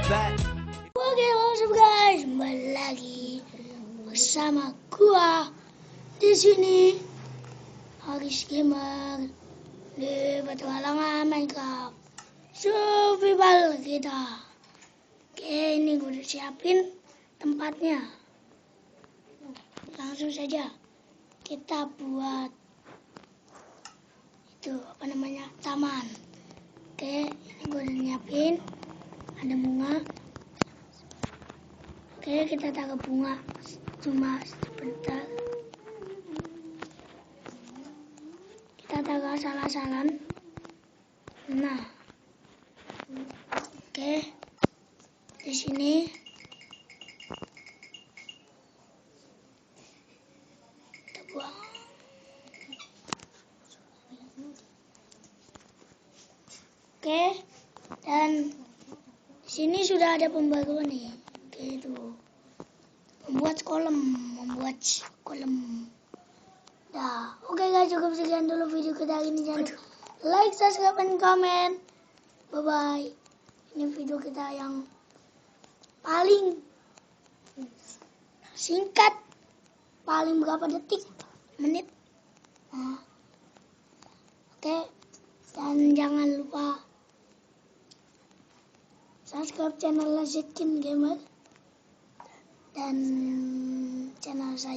Oke, halo guys, kembali lagi bersama gua di sini Haris Gamer di petualangan Minecraft survival kita. Oke, ini gua udah siapin tempatnya. Langsung saja kita buat itu taman. Oke, ini gua udah nyiapin, ada bunga. Oke, kita taruh bunga cuma sebentar. Kita taruh asal-asalan. Nah, oke, di sini kita buang. Oke, dan di sini sudah ada pembaruan nih. Oke, itu membuat kolom. Nah, oke guys, cukup sekian dulu video kita hari ini. Jangan lupa like, subscribe, dan komen. Bye bye. Ini video kita yang paling singkat, paling berapa detik, menit. Nah, oke, dan jangan lupa subscribe channel Zetkin Gamer dan channel saya.